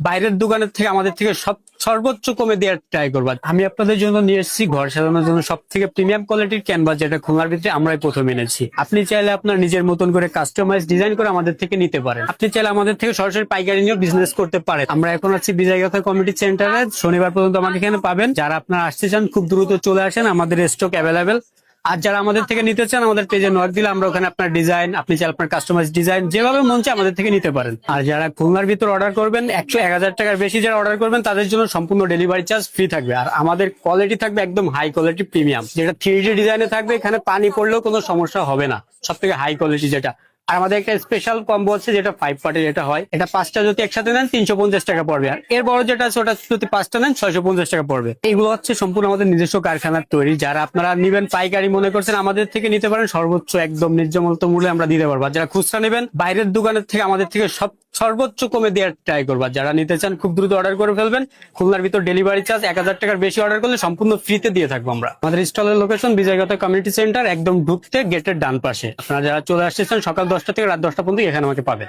বাইরের দোকানের থেকে আমাদের থেকে সর্বোচ্চ কমে দেওয়ার ট্রাই করবা। আমি আপনাদের জন্য নিয়ে এসেছি ঘর সাজানোর জন্য সব থেকে প্রিমিয়াম কোয়ালিটির ক্যানভাস, যেটা খুলনার ভিতরে আমরাই প্রথম এনেছি। আপনি চাইলে আপনার নিজের মতন করে কাস্টমাইজ ডিজাইন করে আমাদের থেকে নিতে পারেন। আপনি চাইলে আমাদের থেকে সরাসরি পাইকারি নিয়েও বিজনেস করতে পারেন। আমরা এখন আছি বিজয়গাথা কমিউনিটি সেন্টারে, শনিবার পর্যন্ত আমাকে এখানে পাবেন। যারা আপনারা আসতে চান খুব দ্রুত চলে আসেন, আমাদের স্টক অ্যাভেলেবেল। আর যারা আমাদের থেকে নিতে চান আমাদের পেজে নক দিলে আমরা ওখানে আপনার ডিজাইন, আপনি চাইলে আপনার কাস্টমাইজ ডিজাইন যেভাবে মন চায় আমাদের থেকে নিতে পারেন। আর যারা খুলনার ভিতর অর্ডার করবেন 1,000 টাকার বেশি যারা অর্ডার করবেন তাদের জন্য সম্পূর্ণ ডেলিভারি চার্জ ফ্রি থাকবে। আর আমাদের কোয়ালিটি থাকবে একদম হাই কোয়ালিটি প্রিমিয়াম, যেটা 3D ডিজাইনে থাকবে। এখানে পানি পড়লেও কোনো সমস্যা হবে না, সব থেকে হাই কোয়ালিটি যেটা। আর আমাদের একটা স্পেশাল কম্বো আছে যেটা 5 পার্টের, যেটা হয় এটা 5টা যদি একসাথে নেন 350 টাকা পড়বে। আর এর বড় যেটা আছে ওটা যদি 5টা নেন 650 টাকা পড়বে। এগুলো হচ্ছে সম্পূর্ণ আমাদের নিজস্ব কারখানার তৈরি। যারা আপনারা নিবেন পাইকারি মনে করছেন আমাদের থেকে নিতে পারেন, সর্বোচ্চ একদম ন্যায্যমূল্য মূল্যে আমরা দিতে পারবো। আর যারা খুচরা নেবেন বাইরের দোকানের থেকে আমাদের থেকে সর্বোচ্চ কমে দেওয়ার ট্রাই করবা। যারা নিতে চান খুব দ্রুত অর্ডার করে ফেলবেন। খুলনার ভিতর ডেলিভারি চার্জ 1,000 টাকার বেশি অর্ডার করলে সম্পূর্ণ ফ্রিতে দিয়ে থাকবো আমরা। আমাদের স্টলের লোকেশন বিজয়গাথা কমিউনিটি সেন্টার, একদম ঢুকতে গেটের ডান পাশে। আপনারা যারা চলে আসতেছেন সকাল 10টা থেকে রাত 10টা পর্যন্ত এখানে আমাকে পাবেন।